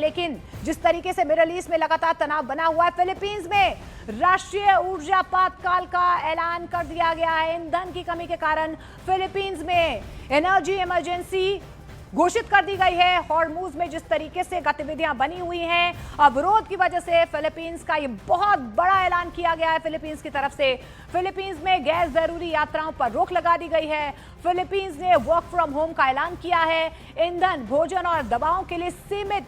लेकिन जिस तरीके से मिडिल ईस्ट में लगातार तनाव बना हुआ है, फिलीपींस में राष्ट्रीय ऊर्जा आपातकाल का ऐलान कर दिया गया है। ईंधन की कमी के कारण फिलीपींस में एनर्जी इमरजेंसी घोषित कर दी गई है। हॉर्मुज में जिस तरीके से गतिविधियां बनी हुई हैं, अवरोध की वजह से फिलीपींस का ये बहुत बड़ा ऐलान किया गया है फिलीपींस की तरफ से। फिलीपींस में गैर जरूरी यात्राओं पर रोक लगा दी गई है। फिलीपींस ने वर्क फ्रॉम होम का ऐलान किया है। ईंधन, भोजन और दवाओं के लिए सीमित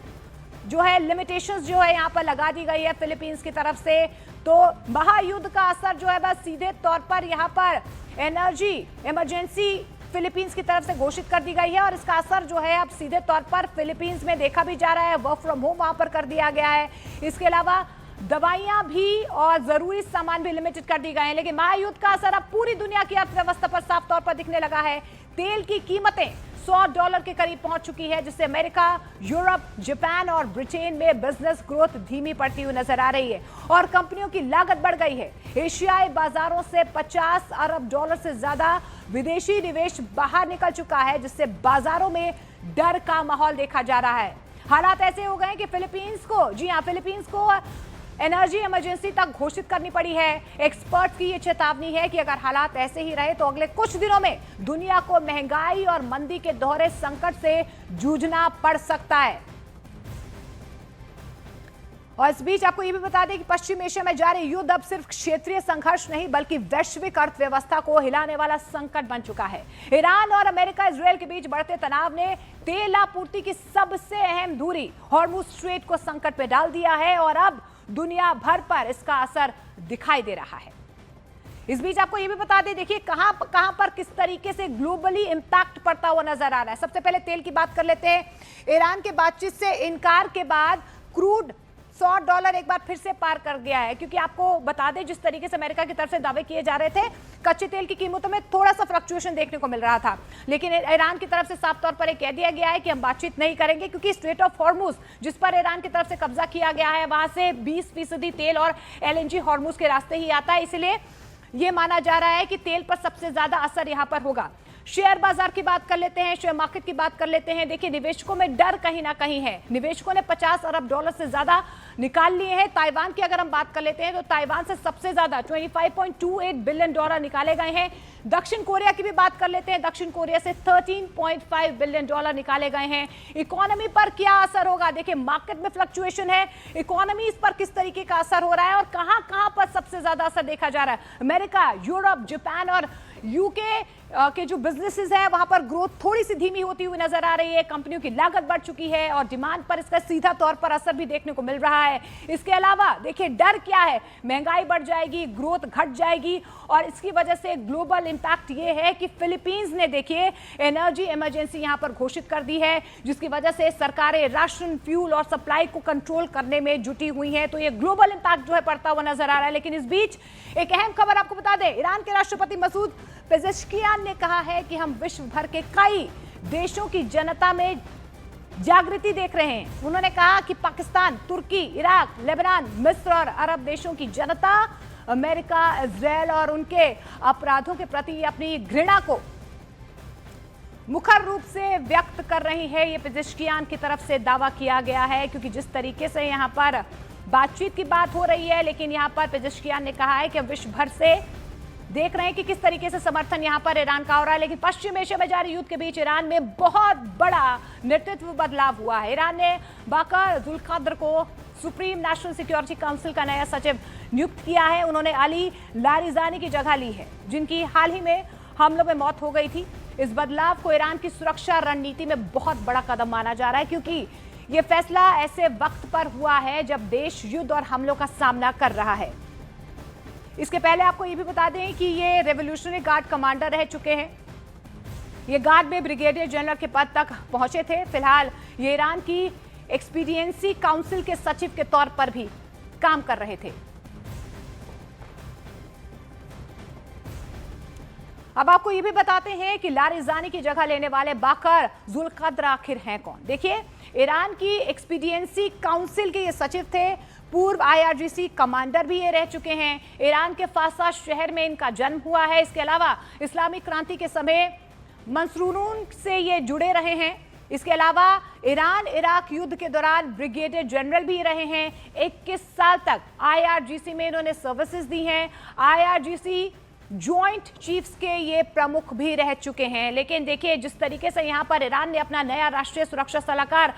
जो है लिमिटेशंस जो है यहाँ पर लगा दी गई है फिलीपींस की तरफ से। तो महायुद्ध का असर जो है बस सीधे तौर पर यहाँ पर एनर्जी इमरजेंसी फिलीपींस की तरफ से घोषित कर दी गई है और इसका असर जो है अब सीधे तौर पर फिलीपींस में देखा भी जा रहा है। वर्क फ्रॉम होम वहां पर कर दिया गया है। इसके अलावा दवाइयां भी और जरूरी सामान भी लिमिटेड कर दी गए हैं। लेकिन महायुद्ध का असर अब पूरी दुनिया की अर्थव्यवस्था पर साफ तौर पर दिखने लगा है। तेल की कीमतें $100 के करीब पहुंच चुकी है, जिससे अमेरिका, यूरोप, जापान और ब्रिटेन में बिजनेस ग्रोथ धीमी पड़ती हुई नजर आ रही है और कंपनियों की लागत बढ़ गई है। एशियाई बाजारों से $50 अरब से ज्यादा विदेशी निवेश बाहर निकल चुका है, जिससे बाजारों में डर का माहौल देखा जा रहा है। हालात ऐसे हो गए कि फिलीपींस को एनर्जी इमरजेंसी तक घोषित करनी पड़ी है। एक्सपर्ट की ये चेतावनी है कि अगर हालात ऐसे ही रहे तो अगले कुछ दिनों में दुनिया को महंगाई और मंदी के दोहरे संकट से जूझना पड़ सकता है। और इस बीच आपको ये भी बता दें कि पश्चिम एशिया में जारी युद्ध अब सिर्फ क्षेत्रीय संघर्ष नहीं बल्कि वैश्विक अर्थव्यवस्था को हिलाने वाला संकट बन चुका है। ईरान और अमेरिका इजरायल के बीच बढ़ते तनाव ने तेल आपूर्ति की सबसे अहम धुरी हॉर्मुज स्ट्रेट को संकट में डाल दिया है और अब दुनिया भर पर इसका असर दिखाई दे रहा है। इस बीच आपको यह भी बता दें, देखिए कहां पर किस तरीके से ग्लोबली इंपैक्ट पड़ता हुआ नजर आ रहा है। सबसे पहले तेल की बात कर लेते हैं। ईरान के बातचीत से इनकार के बाद क्रूड $100 एक बार फिर से पार कर गया है, क्योंकि आपको बता दें जिस तरीके से अमेरिका की तरफ से दावे किए जा रहे थे, कच्चे तेल की कीमतों में थोड़ा सा फ्लक्चुएशन देखने को मिल रहा था, लेकिन ईरान की तरफ से साफ तौर पर कह दिया गया है कि हम बातचीत नहीं करेंगे, क्योंकि स्ट्रेट ऑफ हॉर्मुज जिस पर ईरान की तरफ से कब्जा किया गया है वहां से 20% तेल और LNG हॉर्मुज के रास्ते ही आता है। इसलिए यह माना जा रहा है कि तेल पर सबसे ज्यादा असर यहां पर होगा। शेयर बाजार की बात कर लेते हैं, शेयर मार्केट की बात कर लेते हैं। देखिए निवेशकों में डर कहीं ना कहीं है। निवेशकों ने $50 अरब से ज्यादा निकाल लिए हैं। ताइवान की अगर हम बात कर लेते हैं तो ताइवान से सबसे ज्यादा $25.28 बिलियन निकाले गए हैं। दक्षिण कोरिया की भी बात कर लेते हैं। दक्षिण कोरिया से $13.5 बिलियन निकाले गए हैं। इकोनॉमी पर क्या असर होगा? देखिए मार्केट में फ्लक्चुएशन है, इकोनॉमी इस पर किस तरीके का असर हो रहा है और कहां पर सबसे ज्यादा असर देखा जा रहा है। अमेरिका, यूरोप, जापान और यूके के जो बिजनेसेस हैं वहां पर ग्रोथ थोड़ी सी धीमी होती हुई नजर आ रही है। कंपनियों की लागत बढ़ चुकी है और डिमांड पर इसका सीधा तौर पर असर भी देखने को मिल रहा है। इसके अलावा देखिए डर क्या है, महंगाई बढ़ जाएगी, ग्रोथ घट जाएगी और इसकी वजह से ग्लोबल इंपैक्ट ये है कि फिलीपींस ने देखिए एनर्जी इमरजेंसी यहां पर घोषित कर दी है, जिसकी वजह से सरकारें राशन, फ्यूल और सप्लाई को कंट्रोल करने में जुटी हुई हैं। तो ये ग्लोबल इंपैक्ट जो है पड़ता हुआ नजर आ रहा है। लेकिन इस बीच एक अहम खबर आपको बता दें, ईरान के राष्ट्रपति मसूद पेजेश्कियान ने कहा है कि हम विश्व भर के कई देशों की जनता में जागृति देख रहे हैं। उन्होंने कहा कि पाकिस्तान, तुर्की, इराक, लेबनान, मिस्र और अरब देशों की जनता अमेरिका, इजरायल और उनके अपराधों के प्रति अपनी घृणा को मुखर रूप से व्यक्त कर रही है। ये पेजेश्कियान की तरफ से दावा किया गया है, क्योंकि जिस तरीके से यहाँ पर बातचीत की बात हो रही है, लेकिन यहाँ पर पेजेश्कियान ने कहा है कि विश्व भर से देख रहे हैं कि किस तरीके से समर्थन यहां पर ईरान का हो रहा है। लेकिन पश्चिम एशिया में जारी युद्ध के बीच ईरान में बहुत बड़ा नेतृत्व बदलाव हुआ है। ईरान ने बाकर जुल्काद्र को सुप्रीम नेशनल सिक्योरिटी काउंसिल का नया सचिव नियुक्त किया है। उन्होंने अली लारिजानी की जगह ली है, जिनकी हाल ही में हमलों में मौत हो गई थी। इस बदलाव को ईरान की सुरक्षा रणनीति में बहुत बड़ा कदम माना जा रहा है, क्योंकि यह फैसला ऐसे वक्त पर हुआ है जब देश युद्ध और हमलों का सामना कर रहा है। इसके पहले आपको ये भी बता दें कि ये रेवोल्यूशनरी गार्ड कमांडर रह चुके हैं। ये गार्ड में ब्रिगेडियर जनरल के पद तक पहुंचे थे। फिलहाल ये ईरान की एक्सपीडियंसी काउंसिल के सचिव के तौर पर भी काम कर रहे थे। अब आपको ये भी बताते हैं कि लारिजानी की जगह लेने वाले बाकर जुल्काद्र आखिर हैं कौन। देखिए ईरान की एक्सपीडियंसी काउंसिल के ये सचिव थे, पूर्व IRGC कमांडर भी ये रह चुके हैं। ईरान के फासा शहर में इनका जन्म हुआ है। इसके अलावा इस्लामिक क्रांति के समय मंसूरून से ये जुड़े रहे हैं। इसके अलावा ईरान इराक युद्ध के दौरान ब्रिगेडियर जनरल भी रहे हैं। 21 साल तक IRGC में इन्होंने सर्विसेज दी हैं। IRGC जॉइंट चीफ्स के ये प्रमुख भी रह चुके हैं। लेकिन देखिए जिस तरीके से यहां पर ईरान ने अपना नया राष्ट्रीय सुरक्षा सलाहकार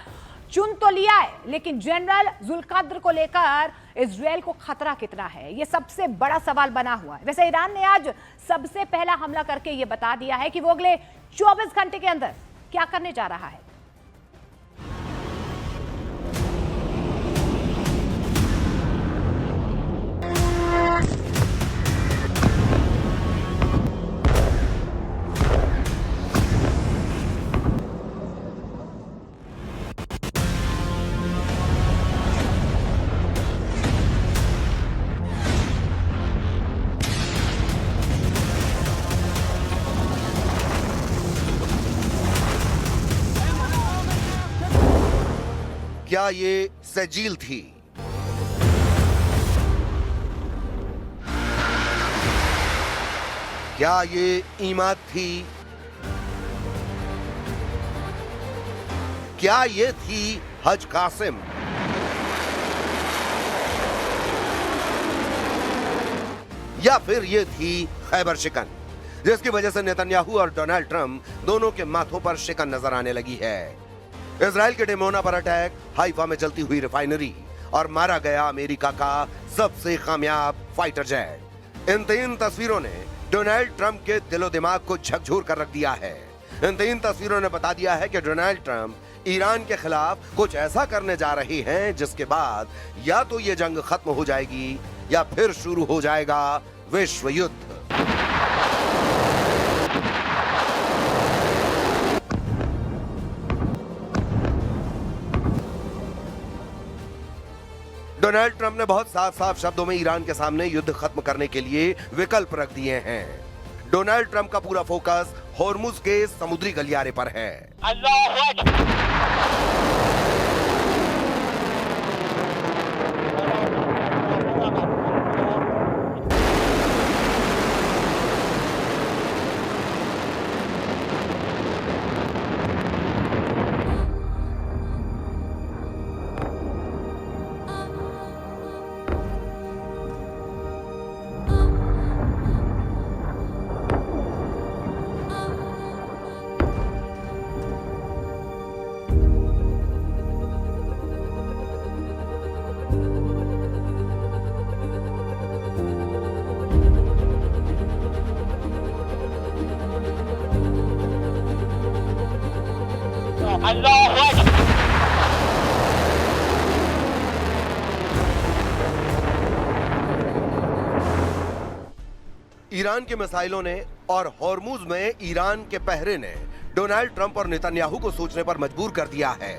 चुन तो लिया है, लेकिन जनरल जुल्काद्र को लेकर इजरायल को खतरा कितना है, ये सबसे बड़ा सवाल बना हुआ है। वैसे ईरान ने आज सबसे पहला हमला करके ये बता दिया है कि वो अगले 24 घंटे के अंदर क्या करने जा रहा है। क्या ये सजील थी? क्या ये ईमाद थी? क्या ये थी हज कासिम? या फिर ये थी खैबर शिकन, जिसकी वजह से नेतन्याहू और डोनाल्ड ट्रंप दोनों के माथों पर शिकन नजर आने लगी है। इजराइल के डिमोना पर अटैक, हाइफा में जलती हुई रिफाइनरी और मारा गया अमेरिका का सबसे कामयाब फाइटर जेट। इन 3 तस्वीरों ने डोनाल्ड ट्रंप के दिलो दिमाग को झकझोर कर रख दिया है। इन 3 तस्वीरों ने बता दिया है कि डोनाल्ड ट्रंप ईरान के खिलाफ कुछ ऐसा करने जा रहे हैं जिसके बाद या तो ये जंग खत्म हो जाएगी या फिर शुरू हो जाएगा विश्व युद्ध। डोनाल्ड ट्रंप ने बहुत साफ साफ शब्दों में ईरान के सामने युद्ध खत्म करने के लिए विकल्प रख दिए हैं। डोनाल्ड ट्रंप का पूरा फोकस होर्मुज के समुद्री गलियारे पर है। ईरान के मिसाइलों ने और होर्मुज में ईरान के पहरे ने डोनाल्ड ट्रंप और नेतन्याहू को सोचने पर मजबूर कर दिया है।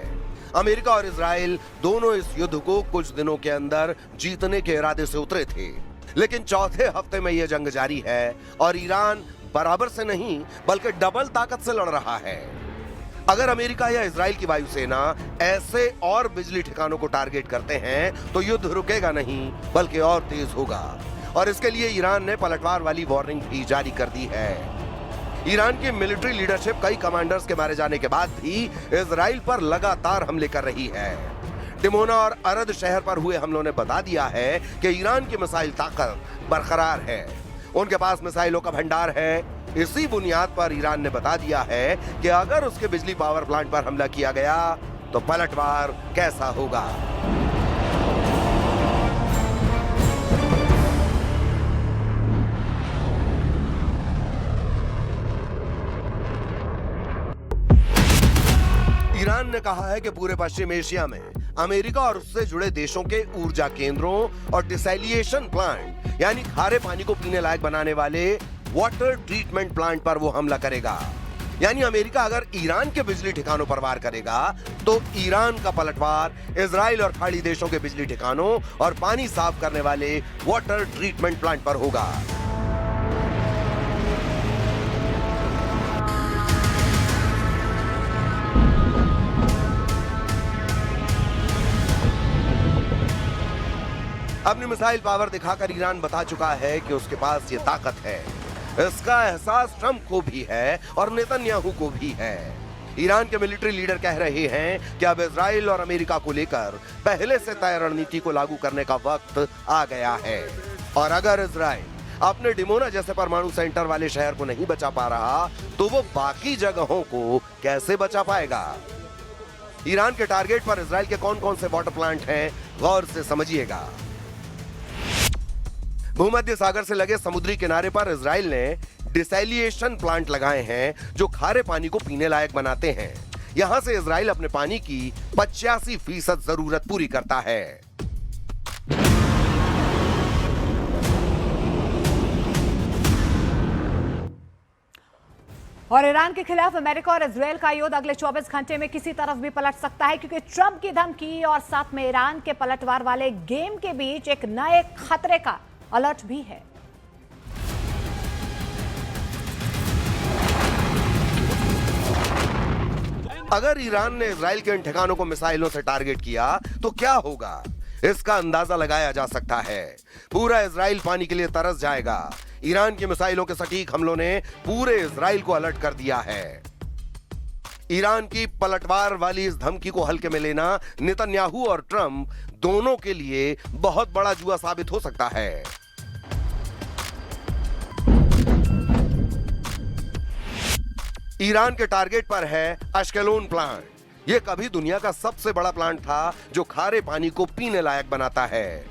अमेरिका और इजराइल दोनों इस युद्ध को कुछ दिनों के अंदर जीतने के इरादे से उतरे थे, लेकिन चौथे हफ्ते में यह जंग जारी है और ईरान बराबर से नहीं बल्कि डबल ताकत से लड़ रहा है। अगर अमेरिका या इजराइल की वायुसेना ऐसे और बिजली ठिकानों को टारगेट करते हैं तो युद्ध रुकेगा नहीं बल्कि और तेज होगा, और इसके लिए ईरान ने पलटवार वाली वार्निंग भी जारी कर दी है। ईरान की मिलिट्री लीडरशिप कई कमांडर्स के मारे जाने के बाद भी इजराइल पर लगातार हमले कर रही है। डिमोना और अरद शहर पर हुए हमलों ने बता दिया है कि ईरान की मिसाइल ताकत बरकरार है, उनके पास मिसाइलों का भंडार है। इसी बुनियाद पर ईरान ने बता दिया है कि अगर उसके बिजली पावर प्लांट पर हमला किया गया तो पलटवार कैसा होगा। ईरान ने कहा है कि पूरे पश्चिम एशिया में अमेरिका और उससे जुड़े देशों के ऊर्जा केंद्रों और डिसैलिएशन प्लांट यानी खारे पानी को पीने लायक बनाने वाले वाटर ट्रीटमेंट प्लांट पर वो हमला करेगा। यानी अमेरिका अगर ईरान के बिजली ठिकानों पर वार करेगा तो ईरान का पलटवार इजराइल और खाड़ी देशों के बिजली ठिकानों और पानी साफ करने वाले वाटर ट्रीटमेंट प्लांट पर होगा। अपनी मिसाइल पावर दिखाकर ईरान बता चुका है कि उसके पास ये ताकत है। इसका एहसास ट्रंप को भी है और नेतन्याहू को भी है। ईरान के मिलिट्री लीडर कह रहे हैं कि अब इजराइल और अमेरिका को लेकर पहले से तय रणनीति को लागू करने का वक्त आ गया है। और अगर इजराइल अपने डिमोना जैसे परमाणु सेंटर वाले शहर को नहीं बचा पा रहा, तो वो बाकी जगहों को कैसे बचा पाएगा? ईरान के टारगेट पर इजराइल के कौन कौन से वाटर प्लांट हैं, गौर से समझिएगा। भूमध्य सागर से लगे समुद्री किनारे पर इजराइल ने डिसैलिएशन प्लांट लगाए हैं, जो खारे पानी को पीने लायक बनाते हैं। यहां से इजराइल अपने पानी की 85% जरूरत पूरी करता है। और ईरान के खिलाफ अमेरिका और इजराइल का युद्ध अगले 24 घंटे में किसी तरफ भी पलट सकता है, क्योंकि ट्रंप की धमकी और साथ में ईरान के पलटवार वाले गेम के बीच एक नए खतरे का अलर्ट भी है। अगर ईरान ने इजराइल के इन ठिकानों को मिसाइलों से टारगेट किया तो क्या होगा, इसका अंदाजा लगाया जा सकता है। पूरा इजराइल पानी के लिए तरस जाएगा। ईरान की मिसाइलों के सटीक हमलों ने पूरे इजराइल को अलर्ट कर दिया है। ईरान की पलटवार वाली इस धमकी को हल्के में लेना नेतन्याहू और ट्रंप दोनों के लिए बहुत बड़ा जुआ साबित हो सकता है। ईरान के टारगेट पर है अश्केलोन प्लांट। यह कभी दुनिया का सबसे बड़ा प्लांट था जो खारे पानी को पीने लायक बनाता है।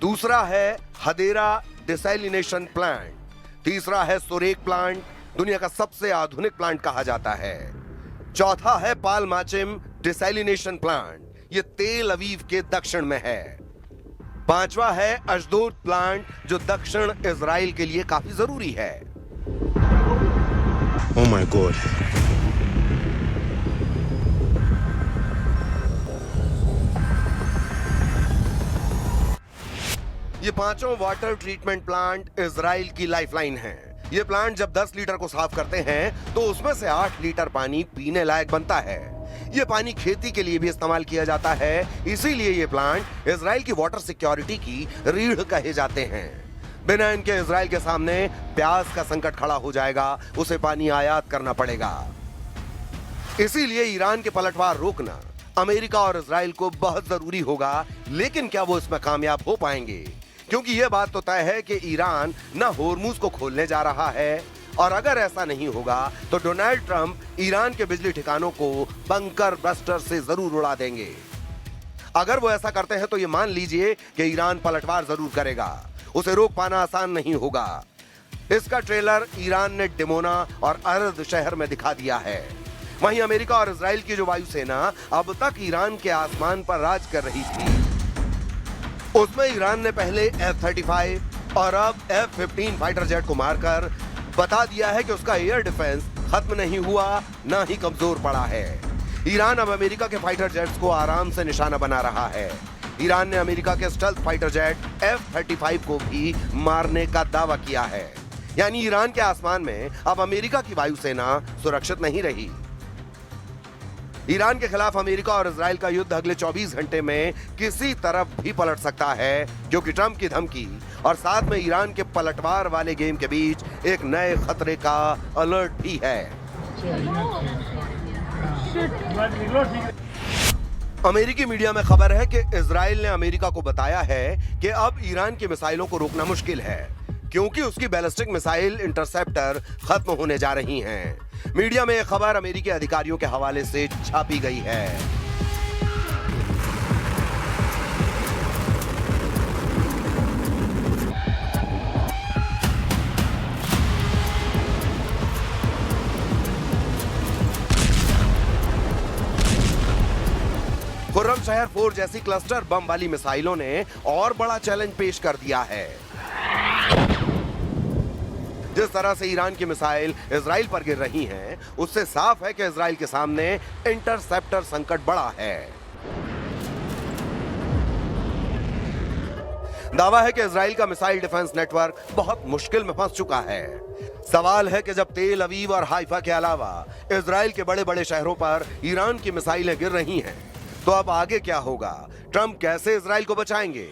दूसरा है हदेरा डिसैलिनेशन प्लांट। तीसरा है सोरेक प्लांट, दुनिया का सबसे आधुनिक प्लांट कहा जाता है। चौथा है पालमाचिम डिसैलिनेशन प्लांट, यह तेल अवीव के दक्षिण में है। पांचवा है अशदोद प्लांट, जो दक्षिण इजराइल के लिए काफी जरूरी है। Oh my God. ये पांचों वाटर ट्रीटमेंट प्लांट इजराइल की लाइफलाइन है। ये प्लांट जब 10 लीटर को साफ करते हैं तो उसमें से 8 लीटर पानी पीने लायक बनता है। ये पानी खेती के लिए भी इस्तेमाल किया जाता है, इसीलिए ये प्लांट इजराइल की वाटर सिक्योरिटी की रीढ़ कहे जाते हैं। बिना इनके इजराइल के सामने प्यास का संकट खड़ा हो जाएगा, उसे पानी आयात करना पड़ेगा। इसीलिए ईरान के पलटवार रोकना अमेरिका और इजराइल को बहुत जरूरी होगा। लेकिन क्या वो इसमें कामयाब हो पाएंगे? क्योंकि यह बात तो तय है कि ईरान न होर्मुज को खोलने जा रहा है, और अगर ऐसा नहीं होगा तो डोनाल्ड ट्रंप ईरान के बिजली ठिकानों को बंकर बस्टर से जरूर उड़ा देंगे। अगर वो ऐसा करते हैं तो ये मान लीजिए कि ईरान पलटवार जरूर करेगा। उसे रोक पाना आसान नहीं होगा। इसका ट्रेलर ईरान ने डिमोना और अर्द शहर में दिखा दिया है। वहीं अमेरिका और इजराइल की जो वायुसेना अब तक ईरान के आसमान पर राज कर रही थी, उसमें ईरान ने पहले F-35 और अब F-15 फाइटर जेट को मारकर बता दिया है कि उसका एयर डिफेंस खत्म नहीं हुआ, ना ही कमजोर पड़ा है। ईरान अब अमेरिका के फाइटर जेट्स को आराम से निशाना बना रहा है। ईरान ने अमेरिका के स्टेल्थ फाइटर जेट F-35 को भी मारने का दावा किया है। यानी ईरान के आसमान में अब अमेरिका की वायुसेना सुरक्षित नहीं रही। ईरान के खिलाफ अमेरिका और इजराइल का युद्ध अगले 24 घंटे में किसी तरफ भी पलट सकता है, क्योंकि ट्रंप की धमकी और साथ में ईरान के पलटवार वाले गेम के बीच एक नए खतरे का अलर्ट भी है। अमेरिकी मीडिया में खबर है कि इजराइल ने अमेरिका को बताया है कि अब ईरान की मिसाइलों को रोकना मुश्किल है, क्योंकि उसकी बैलिस्टिक मिसाइल इंटरसेप्टर खत्म होने जा रही हैं। मीडिया में यह खबर अमेरिकी अधिकारियों के हवाले से छापी गई है। खुर्रमशहर 4 जैसी क्लस्टर बम वाली मिसाइलों ने और बड़ा चैलेंज पेश कर दिया है। जिस तरह से ईरान की मिसाइल इजराइल पर गिर रही हैं, उससे साफ है कि इजराइल के सामने इंटरसेप्टर संकट बड़ा है। दावा है कि इजराइल का मिसाइल डिफेंस नेटवर्क बहुत मुश्किल में फंस चुका है। सवाल है कि जब तेल अवीव और हाइफा के अलावा इजराइल के बड़े बड़े शहरों पर ईरान की मिसाइलें गिर रही हैं, तो अब आगे क्या होगा? ट्रंप कैसे इजराइल को बचाएंगे?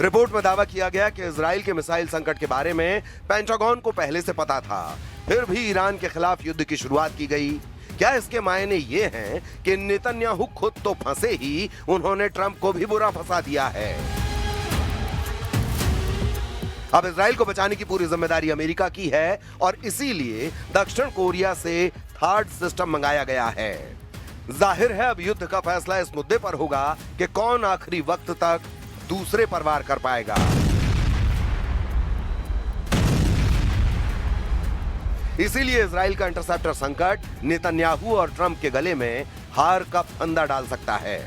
रिपोर्ट में दावा किया गया कि इजराइल के मिसाइल संकट के बारे में पेंटागन को पहले से पता था, फिर भी ईरान के खिलाफ युद्ध की शुरुआत की गई। क्या इसके मायने ये हैं कि नेतन्याहू खुद तो फंसे ही, उन्होंने ट्रंप को भी बुरा फंसा दिया है। अब इजराइल को बचाने की पूरी जिम्मेदारी अमेरिका की है और इसीलिए दक्षिण कोरिया से थर्ड सिस्टम मंगाया गया है। जाहिर है अब युद्ध का फैसला इस मुद्दे पर होगा कि कौन आखिरी वक्त तक दूसरे पर वार कर पाएगा। इसीलिए इजराइल का इंटरसेप्टर संकट नेतन्याहू और ट्रंप के गले में हार का फंदा डाल सकता है।